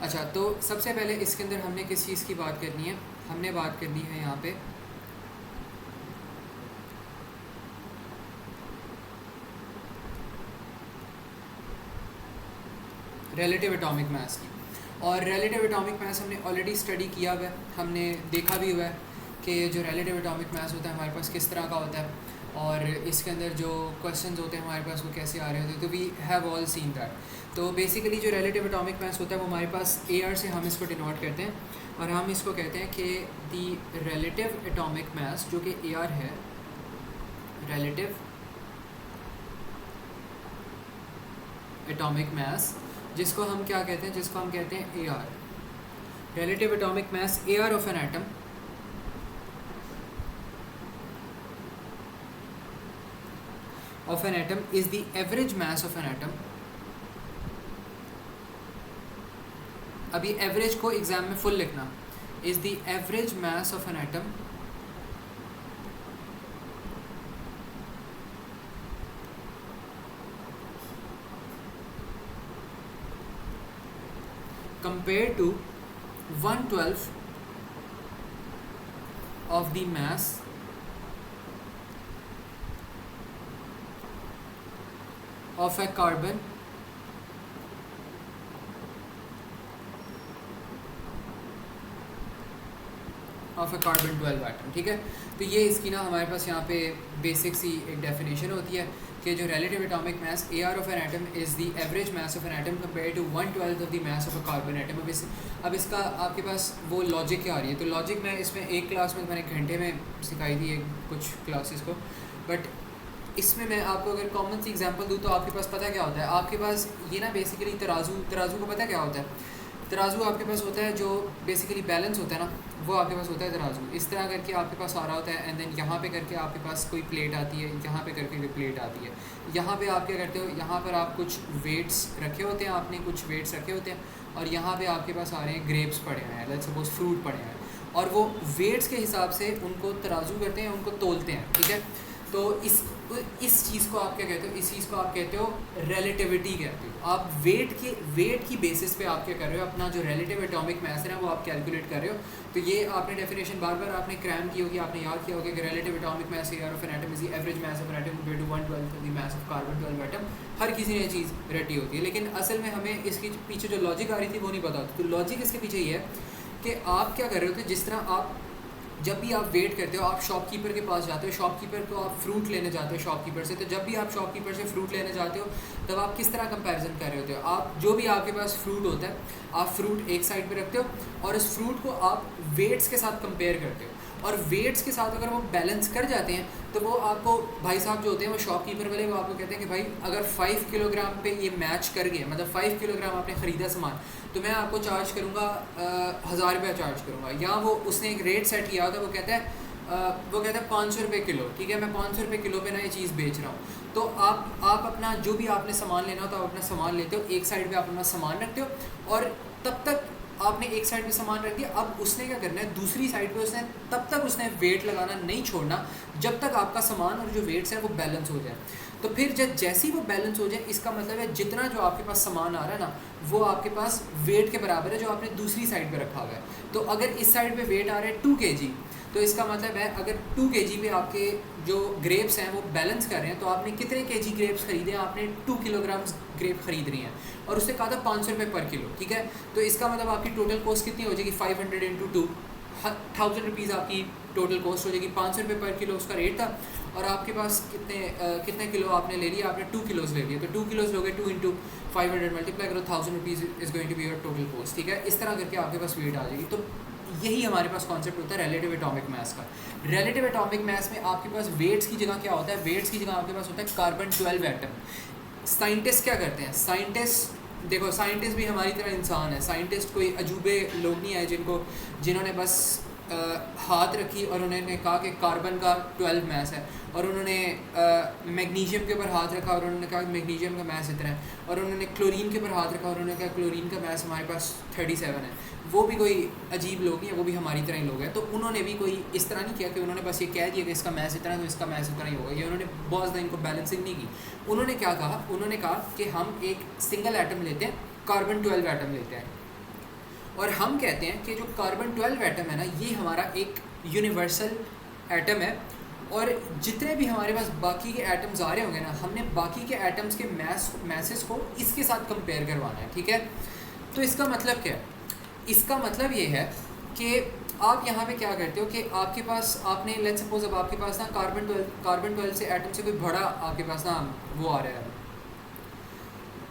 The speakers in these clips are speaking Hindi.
अच्छा, तो सबसे पहले इसके अंदर हमने किस चीज़ की बात करनी है? हमने बात करनी है यहाँ पे रिलेटिव एटॉमिक मास की। और रिलेटिव एटॉमिक मास हमने ऑलरेडी स्टडी किया हुआ है, हमने देखा भी हुआ है कि जो रिलेटिव एटॉमिक मास होता है हमारे पास किस तरह का होता है, और इसके अंदर जो क्वेश्चंस होते हैं हमारे पास वो कैसे आ रहे होते हैं, तो we have all seen that. तो बेसिकली जो रिलेटिव एटॉमिक मास होता है वो हमारे पास AR से हम इसको डिनोट करते हैं, और हम इसको कहते हैं कि दी रिलेटिव एटॉमिक मास जो कि AR है, रिलेटिव एटॉमिक मास, जिसको हम क्या कहते हैं, जिसको हम कहते हैं AR, relative atomic mass AR of an atom is the average mass of an atom। अभी एवरेज को एग्जाम में फुल लिखना, is the average mass of an atom compared to 1/12 of the mass of a carbon of a carbon 12 atom. ठीक है, तो ये इसकी ना हमारे पास यहाँ पे बेसिक सी एक डेफिनेशन होती है कि जो relative atomic mass AR of an atom is the average mass of an atom compare to 1/12 of the mass of a carbon atom. अब इसका आपके पास वो लॉजिक क्या आ रही है, तो लॉजिक मैं इसमें एक क्लास में मैंने घंटे में सिखाई थी एक कुछ क्लासेस को, बट इसमें मैं आपको अगर कॉमन सी एग्जांपल दूँ तो आपके पास पता क्या होता है, आपके पास ये ना बेसिकली तराजू को पता क्या होता है, तराजू आपके पास होता है जो बेसिकली बैलेंस होता है ना, वो आपके पास होता है तराजू। इस तरह करके आपके पास आ रहा होता है, एंड देन यहाँ पे करके आपके पास कोई प्लेट आती है, यहाँ पे करके कोई प्लेट आती है, यहाँ पे आप क्या करते हो, यहाँ पर आप कुछ वेट्स रखे होते हैं, आपने कुछ वेट्स रखे होते हैं, और यहाँ पे आपके पास आ रहे हैं ग्रेप्स पड़े हुए हैं, लेट्स सपोज फ्रूट पड़े हैं, और वो वेट्स के हिसाब से उनको तराजू करते हैं, उनको तोलते हैं। ठीक है, तो इस चीज़ को आप क्या कहते हो, इस चीज़ को आप कहते हो रिलेटिविटी कहते हो। आप वेट की बेसिस पे आप क्या कर रहे हो, अपना जो रिलेटिव एटॉमिक मास है ना वो आप कैलकुलेट कर रहे हो। तो ये आपने डेफिनेशन बार बार आपने क्रैम की होगी, आपने याद किया होगा कि relative atomic mass AR of an atom is the average mass of an atom compare to 1/12 the mass of carbon 12 atom. हर किसी ने ये चीज़ रटी होती है, लेकिन असल में हमें इसके पीछे जो लॉजिक आ रही थी वो नहीं पता होती। तो लॉजिक इसके पीछे ये है कि आप क्या कर रहे होते, जिस तरह आप जब भी आप वेट करते हो, आप शॉपकीपर के पास जाते हो, शॉपकीपर को आप फ्रूट लेने जाते हो शॉपकीपर से, तो जब भी आप शॉपकीपर से फ्रूट लेने जाते हो तब आप किस तरह कंपैरिजन कर रहे होते हो, आप जो भी आपके पास फ्रूट होता है आप फ्रूट एक साइड पे रखते हो और उस फ्रूट को आप वेट्स के साथ कंपेयर करते हो, और वेट्स के साथ अगर वो बैलेंस कर जाते हैं तो वो आपको भाई साहब जो होते हैं वो शॉपकीपर वाले, वो आपको कहते हैं कि भाई अगर 5 किलोग्राम पे ये मैच कर गया, मतलब 5 किलोग्राम आपने ख़रीदा सामान, तो मैं आपको चार्ज करूँगा 1000 रुपया चार्ज करूँगा। या वो उसने एक रेट सेट किया होता है, वो कहता है 500 रुपये किलो। ठीक है, मैं 500 रुपये किलो पे ना ये चीज़ बेच रहा हूँ। तो आप अपना जो भी आपने सामान लेना हो तो आप अपना सामान लेते हो, एक साइड पे आप अपना सामान रखते हो, और तब तक आपने एक साइड पे सामान रख दिया। अब उसने क्या करना है, दूसरी साइड पे उसने तब तक उसने वेट लगाना नहीं छोड़ना जब तक आपका सामान और जो वेट्स है वो बैलेंस हो जाए। तो फिर जब जैसे ही वो बैलेंस हो जाए, इसका मतलब है जितना जो आपके पास सामान आ रहा है ना वो आपके पास वेट के बराबर है जो आपने दूसरी साइड पे रखा हुआ है। तो अगर इस साइड पे वेट आ रहा है 2 kg, तो इसका मतलब है अगर 2 kg पे आपके जो ग्रेप्स हैं वो बैलेंस कर रहे हैं, तो आपने कितने kg ग्रेप्स खरीदे हैं, आपने 2 किलोग्राम ग्रेप खरीद रही हैं, और उससे कहा था 500 रुपये पर किलो। ठीक है, तो इसका मतलब आपकी टोटल कॉस्ट कितनी हो जाएगी, 500 × 2, 1000 रुपीज़ आपकी टोटल कॉस्ट हो जाएगी। 500 रुपये पर किलो उसका रेट था, और आपके पास कितने किलो आपने ले लिया, आपने 2 किलोज़ ले लिए, तो 2 किलोज़ लोगे 2 × 500 मल्टीप्लाई करो, 1000 rupees is going to be your total cost. ठीक है, इस तरह करके आपके पास वेट आ जाएगी। तो यही हमारे पास कॉन्सेप्ट होता है रिलेटिव एटॉमिक मास का। रिलेटिव एटॉमिक मास में आपके पास वेट्स की जगह क्या होता है, वेट्स की जगह आपके पास होता है कार्बन 12 एटम। साइंटिस्ट क्या करते हैं, साइंटिस्ट भी हमारी तरह इंसान है। साइंटिस्ट कोई अजूबे लोग नहीं आए जिन्होंने बस हाथ रखी और उन्होंने कहा कि कार्बन का 12 मास है, और उन्होंने मैग्नीशियम के ऊपर हाथ रखा और उन्होंने कहा मैग्नीशियम का मास इतना है, और उन्होंने क्लोरीन के ऊपर हाथ रखा और उन्होंने कहा क्लोरीन का मास हमारे पास 37 है। वो भी कोई अजीब लोग नहीं है, वो भी हमारी तरह ही लोग हैं। तो उन्होंने भी कोई इस तरह नहीं किया कि उन्होंने बस ये कह दिया कि इसका मास इतना है तो इसका मास उतना ही होगा, ये उन्होंने बहुत ज़्यादा इनको बैलेंसिंग नहीं की। उन्होंने क्या कहा, उन्होंने कहा कि हम एक सिंगल एटम लेते हैं, कार्बन 12 एटम लेते हैं, और हम कहते हैं कि जो कार्बन 12 एटम है ना, ये हमारा एक यूनिवर्सल एटम है, और जितने भी हमारे पास बाकी के एटम्स आ रहे होंगे ना, हमने बाकी के एटम्स के मैसेस को इसके साथ कंपेयर करवाना है, ठीक है। तो इसका मतलब क्या है? इसका मतलब ये है कि आप यहाँ पे क्या करते हो कि आपके पास, आपने लेट्स सपोज अब आपके पास ना कार्बन 12 से एटम से कोई बड़ा आपके पास ना वो आ रहा है,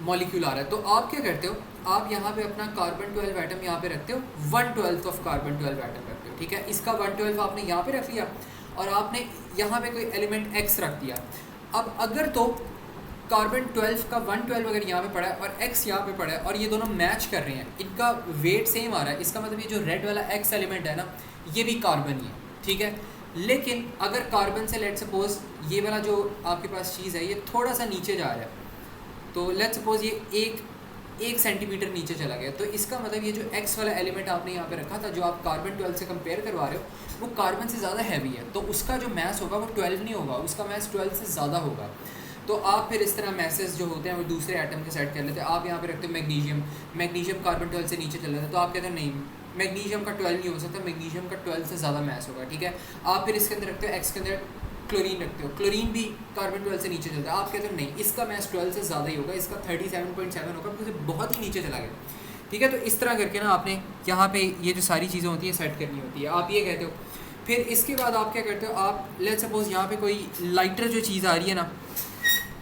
मॉलिक्यूल आ रहा है, तो आप क्या करते हो, आप यहाँ पे अपना कार्बन 12 एटम यहाँ पे रखते हो, 1/12 ऑफ कार्बन 12 एटम रखते हो, ठीक है। इसका 1/12 आपने यहाँ पे रख लिया और आपने यहाँ पे कोई एलिमेंट x रख दिया। अब अगर तो कार्बन 12 का 1/12 अगर यहाँ पे पड़ा है और x यहाँ पे पड़ा है और ये दोनों मैच कर रहे हैं, इनका वेट सेम आ रहा है, इसका मतलब ये जो रेड वाला x एलिमेंट है ना, ये भी कार्बन ही है, ठीक है। लेकिन अगर कार्बन से लेट सपोज ये वाला जो आपके पास चीज़ है ये थोड़ा सा नीचे जा रहा है, तो लेट सपोज ये एक सेंटीमीटर नीचे चला गया, तो इसका मतलब ये जो x वाला एलिमेंट आपने यहाँ पे रखा था, जो आप कार्बन 12 से कंपेयर करवा रहे हो, वो कार्बन से ज़्यादा हैवी है, तो उसका जो मैस होगा वो 12 नहीं होगा, उसका मैस 12 से ज़्यादा होगा। तो आप फिर इस तरह मैसेज जो होते हैं वो दूसरे एटम के सेट कर लेते हैं। आप यहाँ पे रखते हो मैग्नीशियम कार्बन 12 से नीचे चल रहा है, तो आप कहते हैं नहीं, मैग्नीशियम का 12 नहीं हो सकता, मैग्नीशियम का 12 से ज़्यादा मैस होगा, ठीक है। आप फिर इसके अंदर रखते हो, एक्स के अंदर क्लोरीन रखते हो, क्लोरीन भी कार्बन 12 से नीचे चलता है, आप कहते हो नहीं, इसका मैस 12 से ज़्यादा ही होगा, इसका 37.7 होगा, क्योंकि बहुत ही नीचे चला गया, ठीक है। तो इस तरह करके ना आपने यहाँ पे ये जो सारी चीज़ें होती हैं सेट करनी होती है, आप ये कहते हो। फिर इसके बाद आप क्या करते हो, आप लेट्स सपोज यहाँ पे कोई लाइटर जो चीज़ आ रही है ना,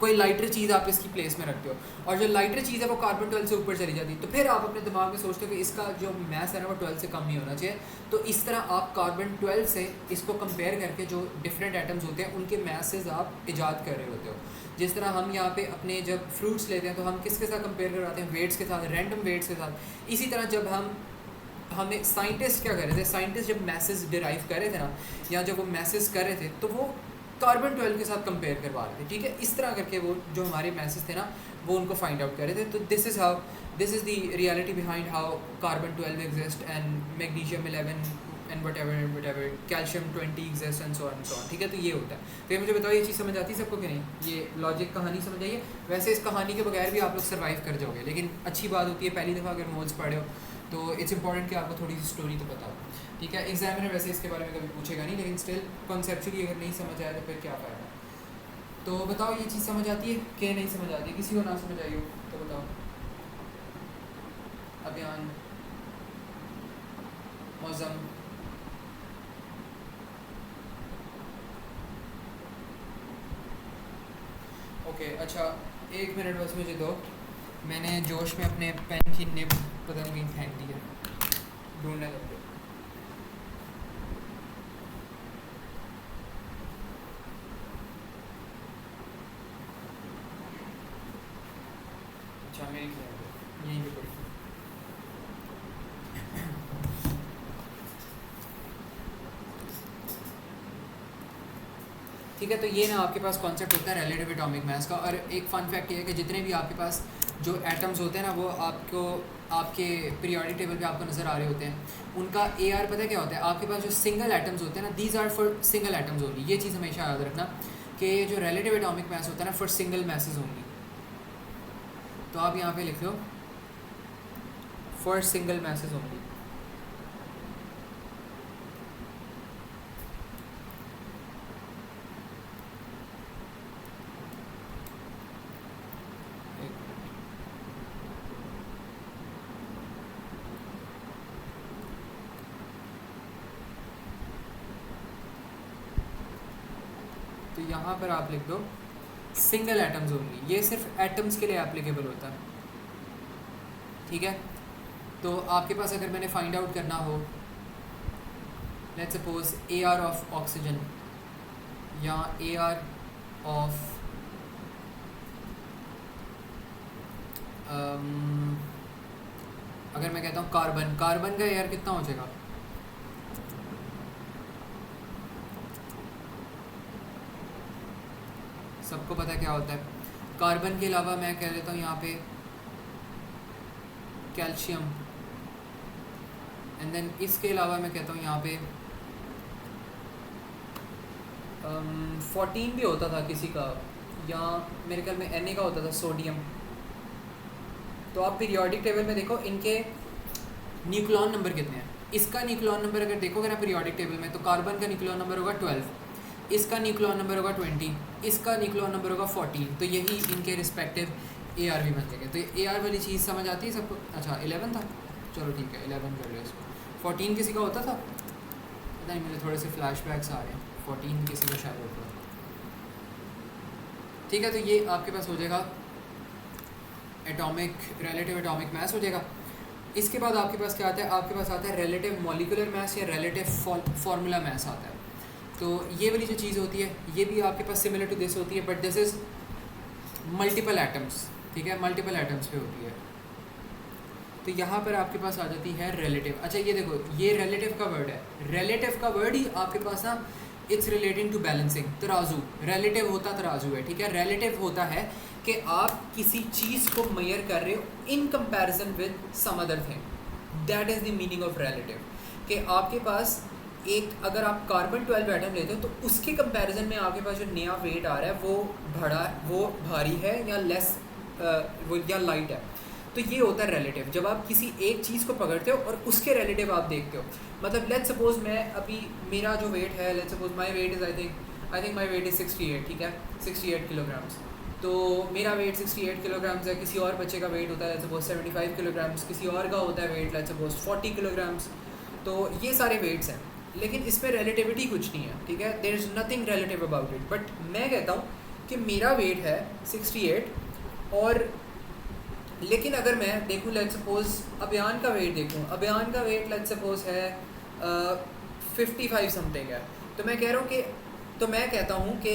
कोई लाइटर चीज़ आप इसकी प्लेस में रखते हो, और जो लाइटर चीज़ है वो कार्बन 12 से ऊपर चली जाती है, तो फिर आप अपने दिमाग में सोचते हो कि इसका जो मैस है ना वो 12 से कम नहीं होना चाहिए। तो इस तरह आप कार्बन 12 से इसको कंपेयर करके जो डिफरेंट एटम्स होते हैं उनके मैसेज आप इजाद कर रहे होते हो। जिस तरह हम यहाँ पे अपने जब फ्रूट्स लेते हैं तो हम किसके साथ कंपेयर करवाते हैं, वेट्स के साथ, रैंडम वेट्स के साथ। इसी तरह जब हमें साइंटिस्ट क्या कर रहे थे, साइंटिस्ट जब मैसेज डिराइव कर रहे थे ना, या जब वो मैसेज कर रहे थे तो वो कार्बन 12 के साथ कंपेयर करवा रहे थे, ठीक है। इस तरह करके वो जो हमारे मैसेज थे ना वो उनको फाइंड आउट कर रहे थे। तो this is the reality behind how carbon 12 exist and magnesium 11 and what ever calcium 20 exist and so on, ठीक है। तो ये होता है। तो ये मुझे बताओ, ये चीज़ समझ आती है सबको कि नहीं? ये लॉजिक कहानी समझ आइए। वैसे इस कहानी के बगैर भी आप लोग सर्वाइव कर जाओगे, लेकिन अच्छी बात होती है पहली दफ़ा अगर मोल्स पढ़े हो तो इट्स इंपॉर्टेंट कि आपको थोड़ी सी स्टोरी तो बताओ, ठीक है। एग्जामिनर वैसे इसके बारे में कभी पूछेगा नहीं, लेकिन स्टिल कॉन्सेप्चुअली अगर नहीं समझ आया तो फिर क्या फ़ायदा। तो बताओ ये चीज़ समझ आती है कि नहीं समझ आती है? किसी को ना समझ आई हो तो बताओ। अभियान, मौसम, ओके, अच्छा 1 मिनट बस मुझे दो, मैंने जोश में अपने पेन की निब पता नहीं फेंक दी है, ढूंढने लग गया। अच्छा मेरी यहीं पे पड़ी। ठीक है, तो ये ना आपके पास कॉन्सेप्ट होता है रिलेटिव एटॉमिक मास का। और एक फ़न फैक्ट ये है कि जितने भी आपके पास जो एटम्स होते हैं ना वो आपको आपके पीरियोडिक टेबल पे आपको नज़र आ रहे होते हैं, उनका AR पता है क्या होता है? आपके पास जो सिंगल एटम्स होते हैं ना, these are for single atoms only. ये चीज़ हमेशा याद रखना कि जो रिलेटिव एटॉमिक मास होता है ना, फॉर सिंगल मैसेज ओनली। तो आप यहाँ पे लिख लो फॉर सिंगल मैसेज ओनली। तो यहाँ पर आप लिख दो सिंगल एटम्स ओनली। ये सिर्फ एटम्स के लिए एप्लीकेबल होता है, ठीक है। तो आपके पास अगर मैंने फाइंड आउट करना हो let's suppose AR of oxygen या AR ऑफ अगर मैं कहता हूँ कार्बन का AR कितना हो जाएगा? सबको पता है क्या होता है। कार्बन के अलावा मैं कह देता हूँ यहाँ पे कैल्शियम, एंड देन इसके अलावा मैं कहता हूँ यहाँ पे 14 भी होता था किसी का, या मेरे ख्याल में Na का होता था, सोडियम। तो आप पीरियोडिक टेबल में देखो इनके न्यूक्लियॉन नंबर कितने हैं। इसका न्यूक्लियॉन नंबर अगर देखोगे ना पीरियोडिक टेबल में, तो कार्बन का न्यूक्लियॉन नंबर होगा 12, इसका न्यूक्लियॉन नंबर होगा 20, इसका न्यूक्लियॉन नंबर होगा 14। तो यही इनके रिस्पेक्टिव AR भी बन जाएंगे। तो AR वाली चीज़ समझ आती है सबको। अच्छा 11 था, चलो ठीक है 11 कर लो इसको। 14 किसी का होता था, पता नहीं, मुझे थोड़े से फ्लैशबैक्स आ रहे हैं। 14 किसी का शायद होता था। ठीक है, तो ये आपके पास हो जाएगा एटॉमिक रिलेटिव एटॉमिक मास हो जाएगा। इसके बाद आपके पास क्या आता है, आपके पास आता है रिलेटिव मॉलिक्यूलर मास या रिलेटिव फार्मूला मास आता है। तो ये वाली जो चीज़ होती है ये भी आपके पास सिमिलर टू दिस होती है, but this is multiple atoms. ठीक है, मल्टीपल एटम्स पे होती है। तो यहाँ पर आपके पास आ जाती है रिलेटिव। अच्छा ये देखो, ये रिलेटिव का वर्ड है, रिलेटिव का वर्ड ही आपके पास ना इट्स रिलेटिंग टू बैलेंसिंग, तराजू। रिलेटिव होता तराजू है, ठीक है। रिलेटिव होता है कि आप किसी चीज़ को मेजर कर रहे हो in comparison with some other thing, that is the meaning of relative. कि आपके पास एक, अगर आप कार्बन 12 एटम लेते हो तो उसके कंपैरिजन में आपके पास जो नया वेट आ रहा है वो भारी है या लेस वो या लाइट है। तो ये होता है रिलेटिव। जब आप किसी एक चीज़ को पकड़ते हो और उसके रिलेटिव आप देखते हो, मतलब लेट्स सपोज मैं अभी, मेरा जो वेट है, let's suppose my weight is I think my weight is 68, ठीक है, 68 किलोग्राम्स। तो मेरा वेट 68 किलोग्राम्स है, किसी और बच्चे का वेट होता है लेट्स सपोज 75 किलोग्राम्स, किसी और का होता है वेट लेट्स सपोज 40 किलोग्राम्स। तो ये सारे वेट्स हैं, लेकिन इसमें रिलेटिविटी कुछ नहीं है, ठीक है, there is nothing relative about it. But मैं कहता हूँ कि मेरा वेट है 68, और लेकिन अगर मैं देखूँ लेट्स सपोज अभियान का वेट देखूँ, अभियान का वेट लेट्स सपोज है 55 समथिंग है, तो मैं कह रहा हूँ कि, तो मैं कहता हूँ कि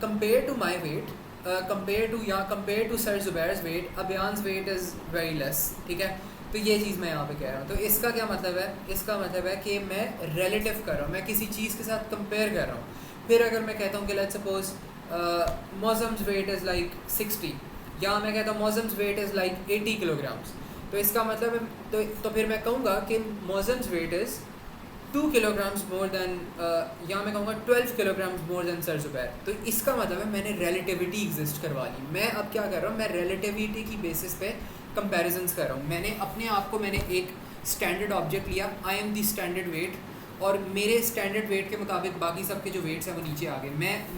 compare to my weight, compare to sir Zubair's weight, Abhiyan's weight is very less, ठीक है। तो ये चीज़ मैं यहाँ पे कह रहा हूँ। तो इसका क्या मतलब है, इसका मतलब है कि मैं रिलेटिव कर रहा हूँ, मैं किसी चीज़ के साथ कंपेयर कर रहा हूँ। फिर अगर मैं कहता हूँ कि let's suppose Mauzam's weight is like 60, या मैं कहता हूँ Mauzam's weight is like 80 kilograms, तो इसका मतलब है, तो फिर मैं कहूँगा कि Mauzam's weight is 2 kilograms more than, या मैं कहूँगा 12 kilograms more than sir Zubair. तो इसका मतलब है मैंने रिलेटिविटी एग्जिस्ट करवा ली। मैं अब क्या कर रहा हूँ, मैं रिलेटिविटी की बेसिस पे कंपैरिजन्स कर रहा हूँ। मैंने अपने आप को, मैंने एक स्टैंडर्ड ऑब्जेक्ट लिया, I am the standard weight, और मेरे स्टैंडर्ड वेट के मुताबिक बाकी सबके जो वेट्स हैं वो नीचे आ गए।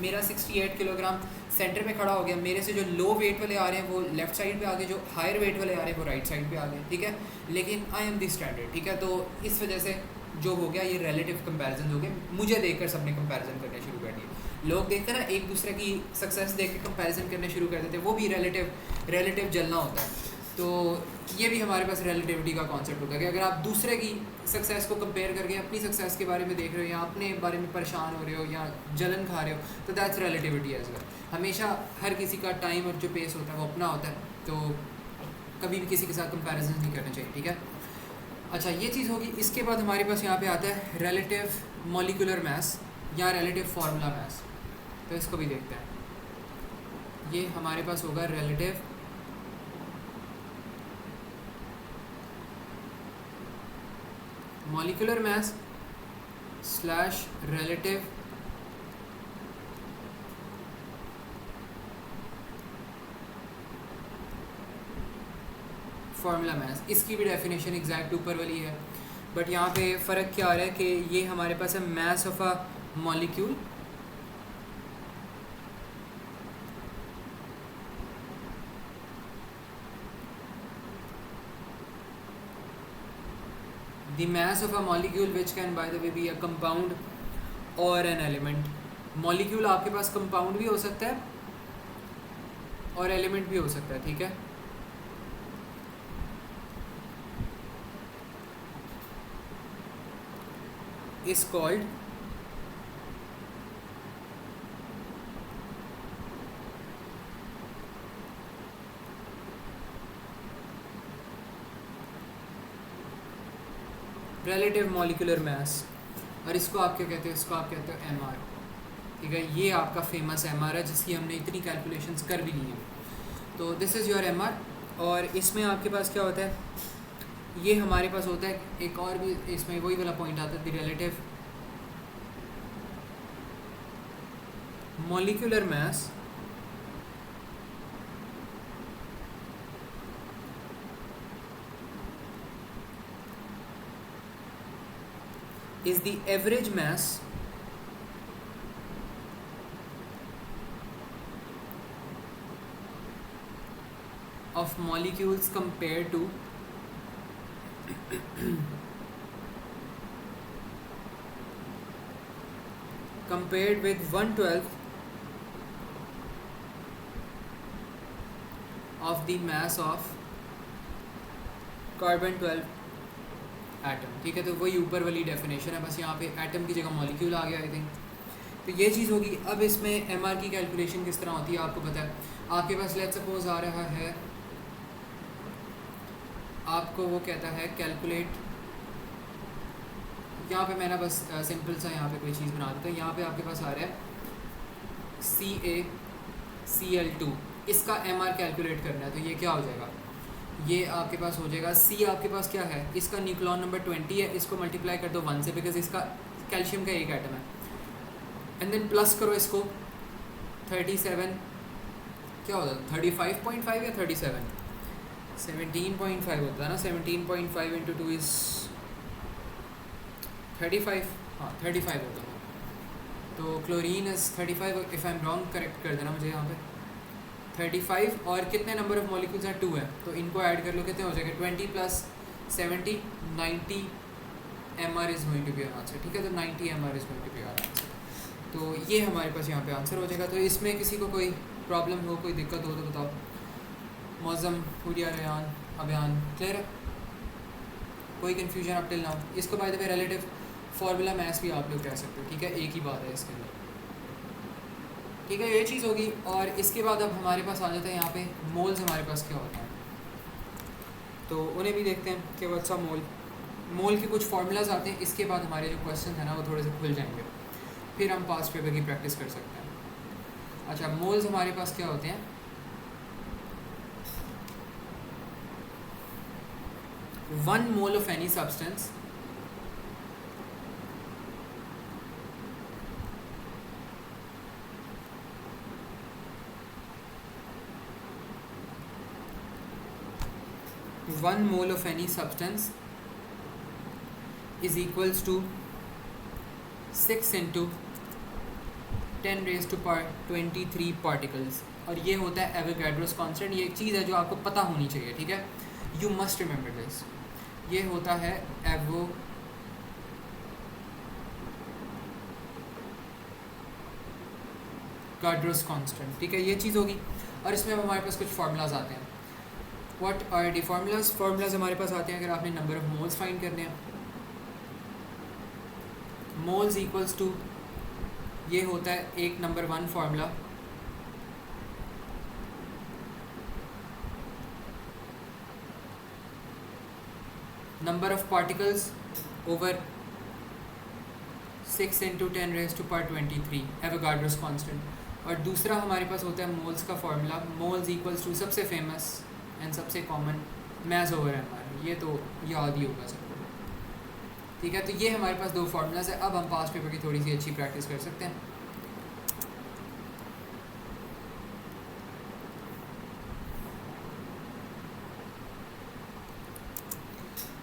मेरा 68 किलोग्राम सेंटर में खड़ा हो गया, मेरे से जो लो वेट वाले आ रहे हैं वो लेफ़्ट साइड पे आ गए, जो हायर वेट वाले आ रहे हैं वो राइट साइड पे आ गए, ठीक है। लेकिन आई एम दी स्टैंडर्ड, ठीक है। तो इस वजह से जो हो गया ये रिलेटिव कंपैरिजन हो गए। मुझे देखकर सबने कंपैरिजन करने शुरू कर दिए। लोग देखते हैं ना एक दूसरे की सक्सेस देख के कंपैरिजन करने शुरू कर देते हैं, वो भी रिलेटिव जलना होता है। तो ये भी हमारे पास रिलेटिविटी का कॉन्सेप्ट होता है कि अगर आप दूसरे की सक्सेस को कंपेयर करके अपनी सक्सेस के बारे में देख रहे हो, या अपने बारे में परेशान हो रहे हो, या जलन खा रहे हो, तो दैट्स रिलेटिविटी एज वेल। हमेशा हर किसी का टाइम और जो पेस होता है वो अपना होता है, तो कभी भी किसी के साथ कंपैरिजन नहीं करना चाहिए, ठीक है। अच्छा ये चीज़ होगी। इसके बाद हमारे पास यहाँ पे आता है रिलेटिव मॉलिक्यूलर मास या रिलेटिव फार्मूला मास। तो इसको भी देखते हैं। ये हमारे पास होगा relative molecular mass slash relative formula mass. इसकी भी डेफिनेशन एग्जैक्ट ऊपर वाली है, बट यहाँ पे फ़र्क क्या आ रहा है कि ये हमारे पास है मास of a molecule the mass of a molecule which can by the way be a compound or an element। Molecule आपके पास कंपाउंड भी हो सकता है और एलिमेंट भी हो सकता है, ठीक है। is called relative molecular mass. और इसको आप क्या कहते हैं, इसको आप कहते हो MR, ठीक है। ये आपका फेमस MR है जिसकी हमने इतनी कैलकुलेशंस कर भी ली हैं। तो दिस इज़ योर MR। और इसमें आपके पास क्या होता है, ये हमारे पास होता है एक और भी, इसमें वही वाला पॉइंट आता है the relative molecular mass is the average mass of molecules compared to compared with 1/12 of the mass of carbon 12 atom. ठीक है, तो वही ऊपर वाली डेफिनेशन है, बस यहाँ पे एटम की जगह मॉलिक्यूल आ गया आई थिंक। तो ये चीज़ होगी। अब इसमें एमआर की कैलकुलेशन किस तरह होती है आपको पता है। आपके पास लेट्स सपोज आ रहा है, आपको वो कहता है कैलकुलेट, यहाँ पे मैं ना बस सिंपल सा यहाँ पे कोई चीज़ बना देता हूँ। यहाँ पे आपके पास आ रहा है CaCl2, इसका एमआर कैलकुलेट करना है। तो ये क्या हो जाएगा, ये आपके पास हो जाएगा C आपके पास क्या है, इसका न्यूक्लियन नंबर 20 है, इसको मल्टीप्लाई कर दो 1 से बिकॉज इसका कैल्शियम का एक एटम है, एंड देन प्लस करो इसको 37, क्या होता है 35.5 या 37, 17.5 होता है ना, 17.5 इंटू 2 इज़ 35, हाँ 35 होता है। तो chlorine is 35, if I am wrong correct कर देना मुझे यहाँ पे। 35 और कितने नंबर ऑफ मॉलिक्यूल्स हैं 2 है, तो इनको ऐड कर लो कितने हो जाएगा 20 + 70 90 mR is going to be our answer. ठीक है, तो 90 mR is going to be our answer. तो ये हमारे पास यहाँ पे आंसर हो जाएगा। तो इसमें किसी को कोई प्रॉब्लम हो, कोई दिक्कत हो तो बताओ। मौज़म, हुरिया, रेहान, अबयान, क्लियर है, कोई कन्फ्यूजन अप टिल नाउ। इसको by the way relative formula maths भी आप लोग कह सकते हो। ठीक है, एक ही बात है इसके अंदर। ठीक है, ये चीज़ होगी। और इसके बाद अब हमारे पास आ जाता है यहाँ पे मोल्स हमारे पास क्या होता है, तो उन्हें भी देखते हैं कि व्हाट्स अ मोल के कुछ फार्मूलाज आते हैं। इसके बाद हमारे जो क्वेश्चन है ना वो थोड़े से खुल जाएंगे, फिर हम पास्ट पेपर की प्रैक्टिस कर सकते हैं। अच्छा, मोल्स हमारे पास क्या होते हैं, 1 mole of any substance one mole of any substance is equals to 6 into 10⁻23 particles। और ये होता है एवोगाड्रोस कांस्टेंट। ये एक चीज़ है जो आपको पता होनी चाहिए। ठीक है, यू मस्ट रिमेंबर दिस। ये होता है एवोगाड्रोस कांस्टेंट। ठीक है, ये चीज़ होगी। और इसमें अब हमारे पास कुछ फार्मूलाज आते हैं। What are the formulas, formulas हमारे पास आते हैं अगर आपने नंबर ऑफ मोल्स फाइंड करने हैं। मोल्स इक्वल्स टू, ये होता है एक number 1 formula, number of particles over 6 into 10⁻23 Avogadro's constant. और दूसरा हमारे पास होता है मोल्स का फार्मूला, मोल्स इक्वल्स टू सबसे फेमस एंड सबसे कॉमन मैस ओवर एमआर। ये तो याद ही होगा सबको। ठीक है, तो ये हमारे पास 2 फार्मूलाज है। अब हम पास्ट पेपर की थोड़ी सी अच्छी प्रैक्टिस कर सकते हैं।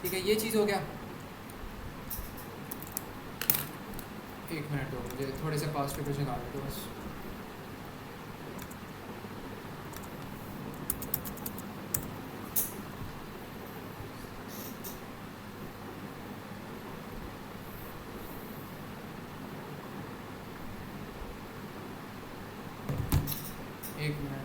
ठीक है, ये चीज़ हो गया। एक मिनट दो मुझे, थोड़े से पास्ट पेपर से निकाल दो बस। एक मिनट।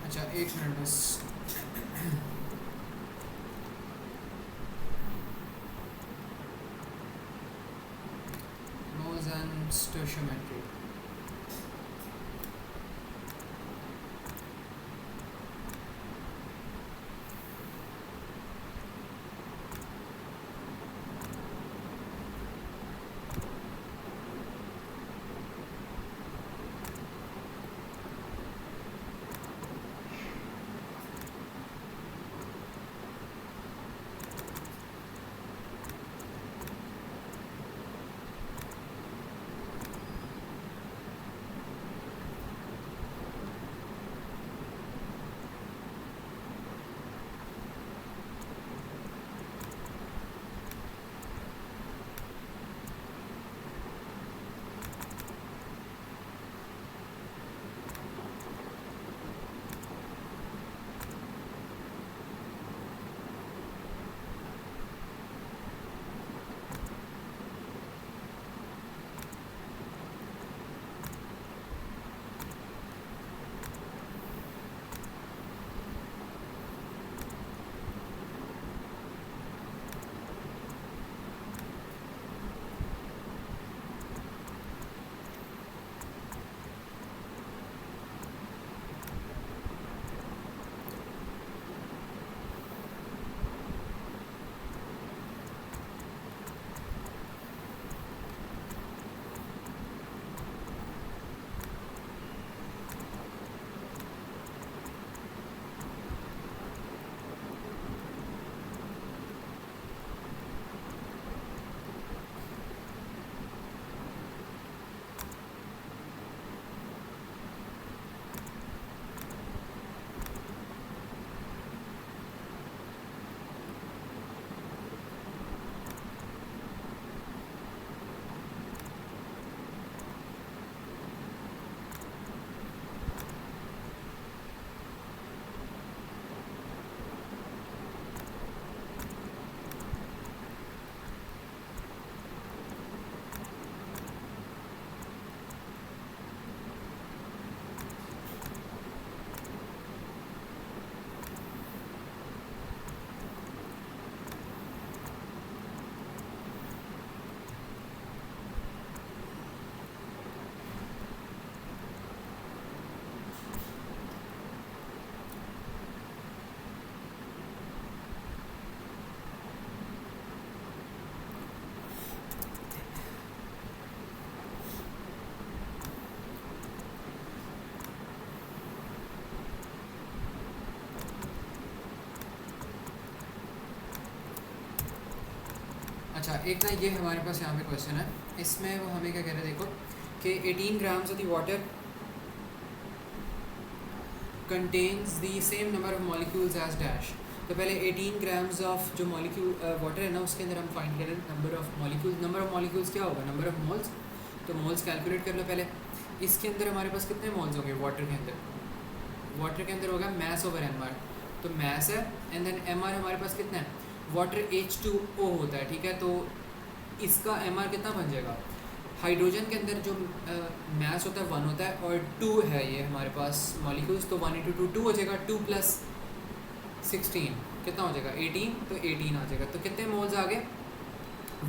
अच्छा 1 मिनट बस. Nose and stoichiometry. अच्छा एक ना ये हमारे पास यहाँ पे क्वेश्चन है, इसमें वो हमें क्या कह रहे हैं देखो कि 18 grams of the water contains the same number of molecules as dash. तो पहले 18 grams of जो मॉलिक्यूल वाटर है ना उसके अंदर हम फाइंड करें नंबर ऑफ मॉलिक्यूल्स क्या होगा, नंबर ऑफ मोल्स. तो मोल्स कैलकुलेट कर लो पहले. इसके अंदर हमारे पास कितने मोल्स होंगे वाटर के अंदर होगा मैस ओवर एम आर. तो मैस है एंड देन एम आर हमारे पास कितना है, वाटर H2O होता है, ठीक है. तो इसका एम आर कितना बन जाएगा, हाइड्रोजन के अंदर जो मैस होता है 1 होता है और 2 है ये हमारे पास मॉलिक्यूल्स. तो 1 × 2 हो जाएगा, 2 + 16 कितना हो जाएगा 18. तो 18 आ जाएगा. तो कितने मोल्स आ गए,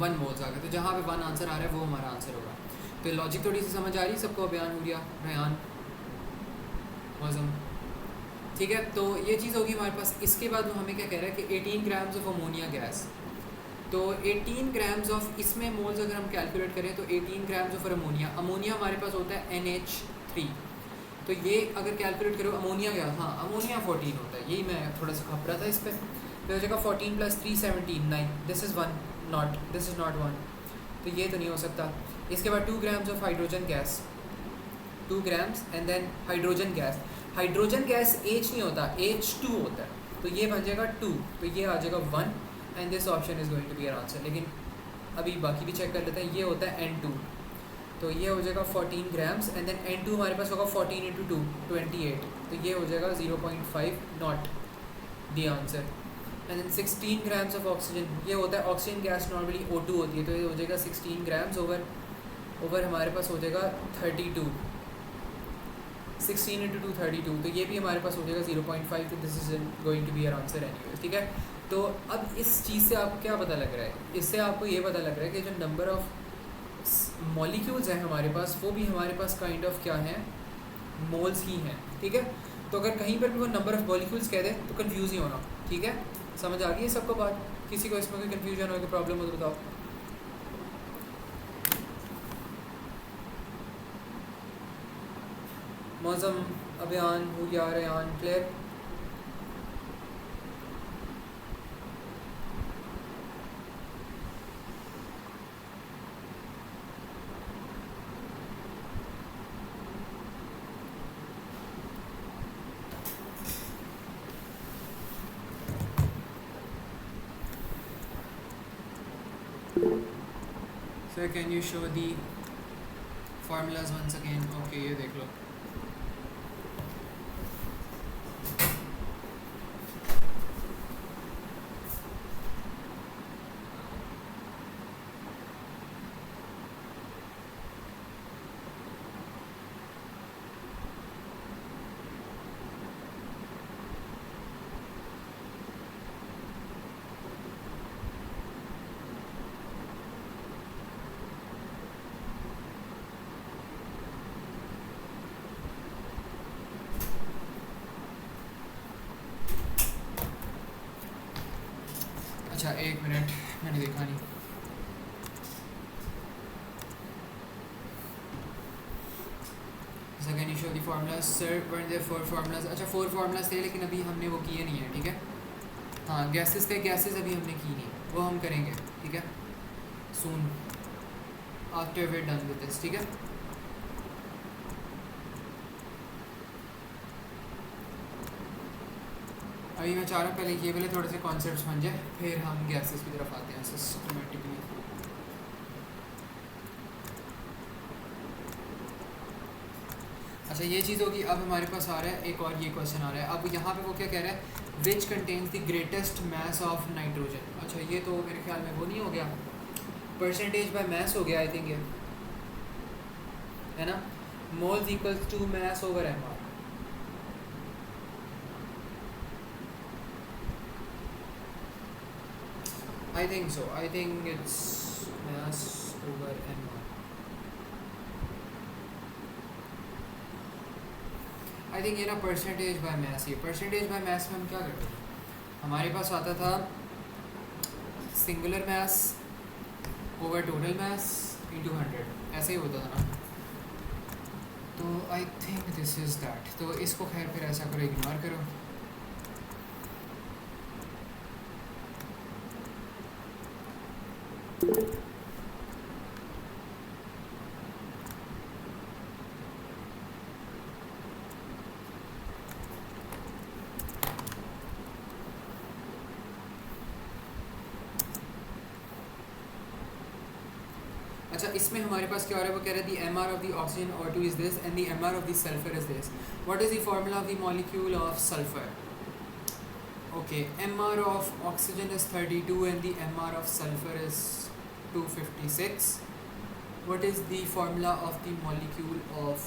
1 मोल्स आ गए. तो जहाँ पे 1 आंसर आ रहा है वो हमारा आंसर होगा. तो लॉजिक थोड़ी सी समझ आ रही है सबको, बयान हो गया बयान मौजम, ठीक है. तो ये चीज़ होगी हमारे पास. इसके बाद वो हमें क्या कह रहा है कि 18 grams ऑफ अमोनिया गैस. तो 18 grams ऑफ इसमें मोल्स अगर हम कैलकुलेट करें तो 18 grams ऑफ अमोनिया हमारे पास होता है NH3. तो ये अगर कैलकुलेट करो अमोनिया क्या, हाँ अमोनिया 14 होता है. यही मैं थोड़ा सा खप रहा था इस पर. तो हो जाएगा 14 + 3 17 9. This is 1 not, this is not 1. तो ये तो नहीं हो सकता. इसके बाद 2 grams of hydrogen gas, 2 grams and then hydrogen gas. Hydrogen gas H नहीं होता, H2 होता है. तो ये बन जाएगा 2. तो ये आ जाएगा 1 and this option is going to be our answer. लेकिन अभी बाकी भी चेक कर लेते हैं. ये होता है N2. तो ये हो जाएगा 14 grams एंड देन N2 हमारे पास होगा 14 × 2 28. तो ये हो जाएगा 0.5 not the answer. And then 16 grams of oxygen. ये होता है ऑक्सीजन गैस नॉर्मली O2 होती है. तो ये हो जाएगा 16 grams ओवर हमारे पास हो जाएगा 32. 16 इंटू 232, तो ये भी हमारे पास हो जाएगा 0.5, तो this is going to be our answer anyways, ठीक है। तो अब इस चीज़ से आपको क्या पता लग रहा है, इससे आपको ये पता लग रहा है कि जो नंबर ऑफ मॉलिक्यूल्स हैं हमारे पास, वो भी हमारे पास काइंड ऑफ क्या हैं, मोल्स ही हैं, ठीक है। तो अगर कहीं पर भी वो नंबर ऑफ मॉलिक्यूल्स कह दे तो कंफ्यूज नहीं होना, ठीक है। समझ आ गई है सबको बात? किसी को इसमें कोई कन्फ्यूजन हो, कोई प्रॉब्लम हो तो बताओ। Mausam, Abhiyan, Huriyar, Rehan, clear? Sir, can you show the formulas once again? Okay, ये देख लो। अच्छा एक मिनट, मैंने देखा नहीं। Can you show the formulas? Sir were there 4 formulas. अच्छा 4 फार्मूलाज थे लेकिन अभी हमने वो किए नहीं है, ठीक है। हाँ गैसेस थे, गैसेस अभी हमने की नहीं, वो हम करेंगे, ठीक है, soon after we done with this, ठीक है। अभी मैं चाह रहा हूँ पहले ये वाले थोड़े से कॉन्सेप्ट्स बन जाए, फिर हम गैसेस की तरफ आते हैं सिस्टमेटिकली। अच्छा ये चीज़ होगी। अब हमारे पास आ रहा है एक और ये क्वेश्चन आ रहा है। अब यहाँ पे वो क्या कह रहा है, which contains the greatest mass of nitrogen. अच्छा ये तो मेरे ख्याल में वो नहीं हो गया, परसेंटेज बाय मैस हो गया आई थिंक, ये है ना। Moles equals to mass over M R. I think so. I think it's mass over m1. I think ये ना परसेंटेज बाय मैस, ये परसेंटेज बाय मैस में हम क्या करते हैं, हमारे पास आता था singular mass over total mass into 100, ऐसे ही होता था ना। तो I think this is that. तो इसको खैर फिर ऐसा करो, इग्नोर करो। अच्छा इसमें हमारे पास क्या हो रहा है, वो कह रहे हैं the M R of the oxygen और two is this and the M R of the sulphur is this. What is the formula of the molecule of sulphur? Okay, M R of oxygen is 32 and the M R of sulphur is 256. What is the formula of the molecule of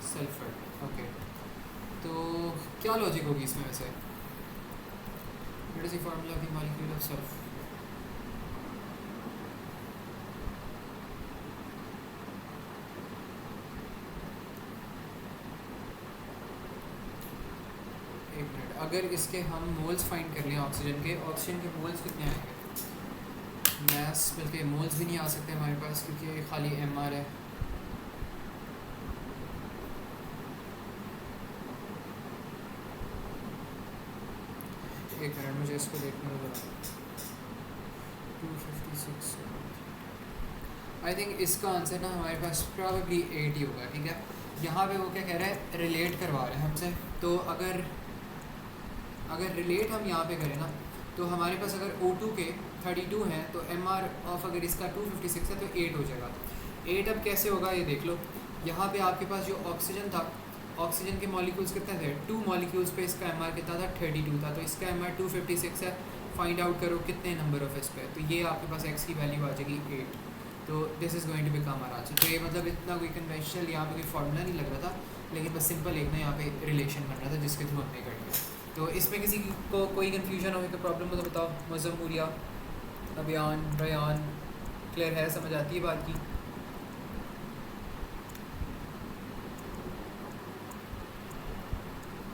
sulphur? Okay, तो क्या लॉजिक होगी इसमें वैसे? What is the formula of the molecule of sulphur? अगर इसके हम मोल्स फाइंड कर लें ऑक्सीजन के मोल्स कितने आएंगे? मैस बल्कि मोल्स भी नहीं आ सकते हमारे पास क्योंकि खाली एम आर है। एक मिनट मुझे इसको देखने दो। 256 आई थिंक इसका आंसर ना हमारे पास प्रॉबेबली 8 ही होगा, ठीक है। यहाँ पे वो क्या कह रहा है, रिलेट करवा रहा है हमसे। तो अगर रिलेट हम यहाँ पे करें ना, तो हमारे पास अगर O2 के 32 हैं तो एम आर ऑफ अगर इसका 256 है तो 8 हो जाएगा। 8 अब कैसे होगा ये देख लो। यहाँ पे आपके पास जो ऑक्सीजन था, ऑक्सीजन के मॉलिक्यूल्स कितने थे? 2 मॉलिक्यूल्स पे इसका एम आर कितना था? 32 था। तो इसका एम आर 256 है। फाइंड आउट करो कितने नंबर ऑफ इस पे, तो ये आपके पास एक्स की वैल्यू आ जाएगी 8। तो this is going to become our answer. तो ये मतलब इतना कोई कन्वेंशनल यहाँ पे कोई फार्मूला नहीं लग रहा था, लेकिन बस सिंपल एक ना यहाँ पे रिलेशन बन रहा था जिसके थ्रू हमने कर लिया। तो इसमें किसी को कोई कन्फ्यूजन हो तो प्रॉब्लम हो तो बताओ। मज़म, हुरिया, अबियान, रयान, क्लियर है, समझ आती है बात की?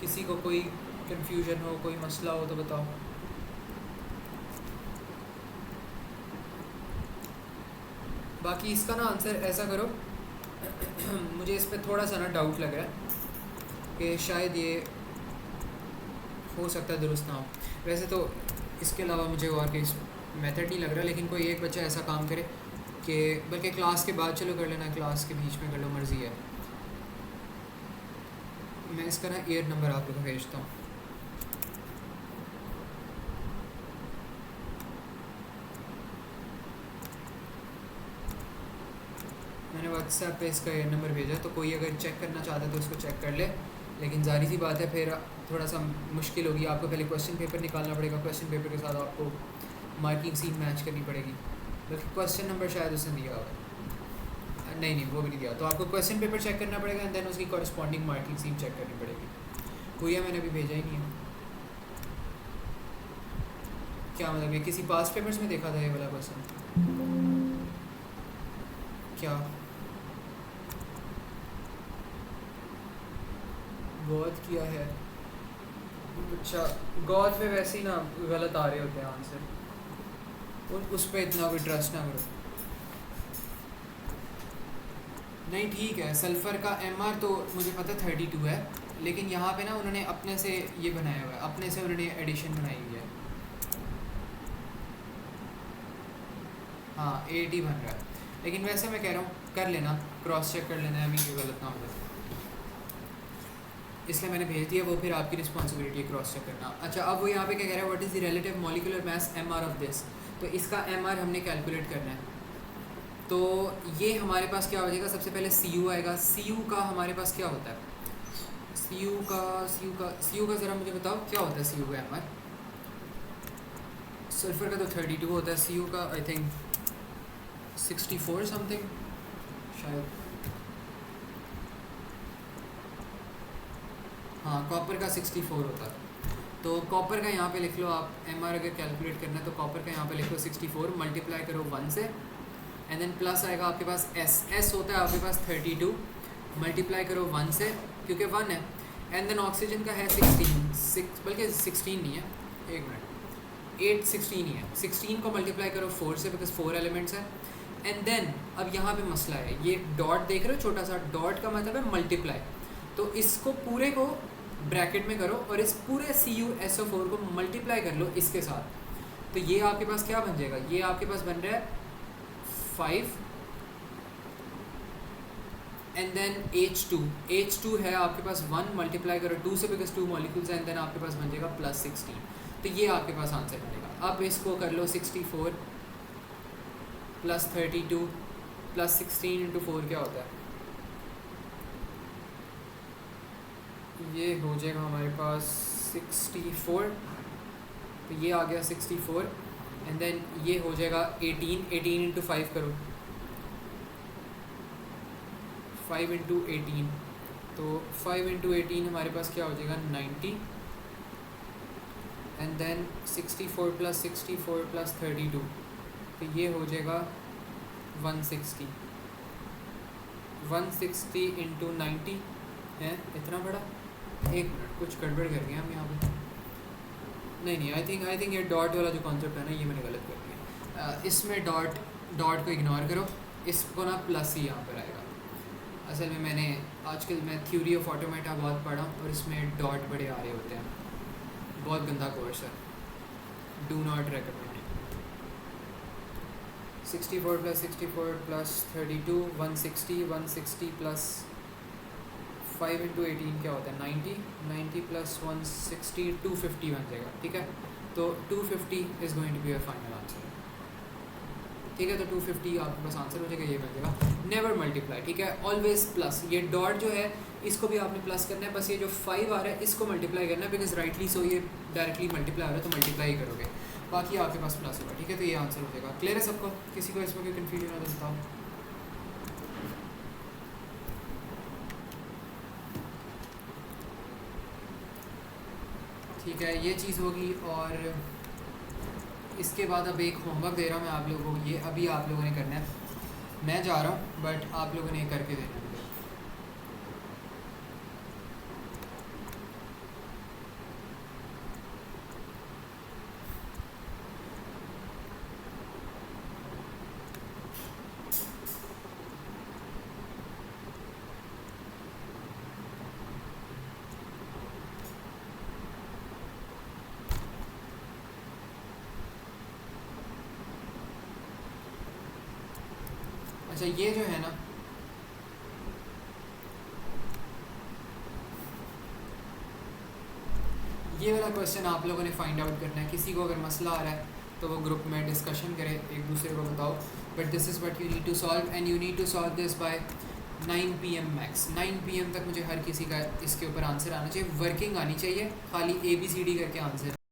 किसी को कोई कन्फ्यूजन हो, कोई मसला हो तो बताओ। बाकी इसका ना आंसर ऐसा करो मुझे इस पर थोड़ा सा ना डाउट लग रहा है कि शायद ये हो सकता है दुरुस्त ना हो। वैसे तो इसके अलावा मुझे और कोई मेथड नहीं लग रहा, लेकिन कोई एक बच्चा ऐसा काम करे कि बल्कि क्लास के बाद चलो कर लेना, क्लास के बीच में कर लो, मर्ज़ी है। मैं इसका ना ईयर नंबर आप लोग को भेजता हूँ। मैंने व्हाट्सएप पे इसका ईयर नंबर भेजा, तो कोई अगर चेक करना चाहता है तो उसको चेक कर ले। लेकिन जारी सी बात है फिर थोड़ा सा मुश्किल होगी, आपको पहले क्वेश्चन पेपर निकालना पड़ेगा, क्वेश्चन पेपर के साथ आपको मार्किंग सीन मैच करनी पड़ेगी। बल्कि क्वेश्चन नंबर शायद उसने दिया होगा, नहीं वो भी नहीं दिया। तो आपको क्वेश्चन पेपर चेक करना पड़ेगा एंड देन उसकी कॉरस्पॉन्डिंग मार्किंग सीन चेक करनी पड़ेगी। कोई है, मैंने अभी भेजा ही नहीं है। क्या मतलब ये किसी पास्ट पेपर्स में देखा था ये वाला क्वेश्चन? क्या गौत किया है? अच्छा, गौत पे वैसे ही ना गलत आ रहे होते हैं आंसर, और उस पर इतना कोई ट्रस्ट ना करो। नहीं ठीक है, सल्फ़र का एमआर तो मुझे पता 32 है, लेकिन यहाँ पे ना उन्होंने अपने से ये बनाया हुआ है, अपने से उन्होंने एडिशन बनाई हुई है। हाँ 80 बन रहा है, लेकिन वैसे मैं कह रहा हूँ कर लेना, क्रॉस चेक कर लेना है, अभी गलत ना हो जाए, इसलिए मैंने भेज दिया। वो फिर आपकी रिस्पॉन्सिबिलिटी है क्रॉस चेक करना। अच्छा, अब वो यहाँ पे क्या कह रहा है, what is the relative molecular mass MR of this. तो इसका एमआर हमने कैलकुलेट करना है। तो ये हमारे पास क्या हो जाएगा, सबसे पहले सी आएगा। सी का हमारे पास क्या होता है, सी का ज़रा मुझे बताओ क्या होता है सी का एमआर। सल्फर का तो 32 होता है, सी का आई थिंक 64 समथिंग शायद। हाँ, कॉपर का 64 होता है। तो कॉपर का यहाँ पे लिख लो आप, एमआर अगर कैलकुलेट करना है तो कॉपर का यहाँ पे लिख लो 64, मल्टीप्लाई करो 1 से, एंड देन प्लस आएगा आपके पास एस होता है आपके पास 32, मल्टीप्लाई करो 1 से क्योंकि 1 है, एंड देन ऑक्सीजन का है 16, बल्कि 16 नहीं है, एक मिनट, 16 ही है। 16 को मल्टीप्लाई करो 4 से, बिकॉज 4 एलिमेंट्स है। एंड देन अब यहाँ पे मसला है, ये डॉट देख रहे हो, छोटा सा डॉट का मतलब है मल्टीप्लाई। तो इसको पूरे को ब्रैकेट में करो और इस पूरे CuSO4 को मल्टीप्लाई कर लो इसके साथ। तो ये आपके पास क्या बन जाएगा, ये आपके पास बन रहा है 5, एंड देन H2 है आपके पास 1, मल्टीप्लाई करो 2 से, बिकॉज 2 मॉलिक्यूल्स हैं, एंड देन आपके पास बन जाएगा +16। तो ये आपके पास आंसर बनेगा। अब इसको कर लो 64 + 32 + 16 × 4 क्या होता है, ये हो जाएगा हमारे पास 64। तो ये आ गया 64, एंड देन ये हो जाएगा 18 × 5 करो, 5 × 18, तो 5 × 18 हमारे पास क्या हो जाएगा 90, एंड देन 64 + 64 + 32, तो ये हो जाएगा 160 × 90 है इतना बड़ा। एक मिनट, कुछ गड़बड़ कर गए हम यहाँ पे। नहीं, आई थिंक ये डॉट वाला जो कॉन्सेप्ट है ना, ये मैंने गलत कर दिया। इसमें डॉट को इग्नोर करो, इसको ना प्लस ही यहाँ पर आएगा। असल में मैंने आजकल मैं थ्योरी ऑफ ऑटोमेटा बहुत पढ़ा और इसमें डॉट बड़े आ रहे होते हैं, बहुत गंदा कोर्स है, डू नॉट रेकमेंड। 64 + 64 + 32 160 + 5 × 18 क्या होता है 90 + 160 250 बन जाएगा। ठीक है, तो 250 is going to be your final answer. ठीक है, तो 250 आपके पास आंसर हो जाएगा, ये बन जाएगा। नेवर मल्टीप्लाई, ठीक है, ऑलवेज प्लस। ये डॉट जो है इसको भी आपने प्लस करना है, बस ये जो 5 आ रहा है इसको मल्टीप्लाई करना है, बिकॉज राइटली सो ये डायरेक्टली मल्टीप्लाई हो रहा है तो मल्टीप्लाई करोगे। बाकी आपके पास प्लस होगा, ठीक है। तो ये आंसर हो जाएगा। क्लियर है सबको? किसी को इसमें कोई कन्फ्यूजन है तो बताओ। ठीक है, ये चीज़ होगी। और इसके बाद अब एक होमवर्क दे रहा हूँ मैं आप लोगों को, ये अभी आप लोगों ने करना है। मैं जा रहा हूँ बट आप लोगों ने करके देना है। अच्छा, ये जो है ना, ये वाला क्वेश्चन आप लोगों ने फाइंड आउट करना है। किसी को अगर मसला आ रहा है तो वो ग्रुप में डिस्कशन करे, एक दूसरे को बताओ। But this is what you need to solve, and you need to solve this by 9 PM max. 9 PM तक मुझे हर किसी का इसके ऊपर आंसर आना चाहिए, वर्किंग आनी चाहिए, खाली ABCD करके आंसर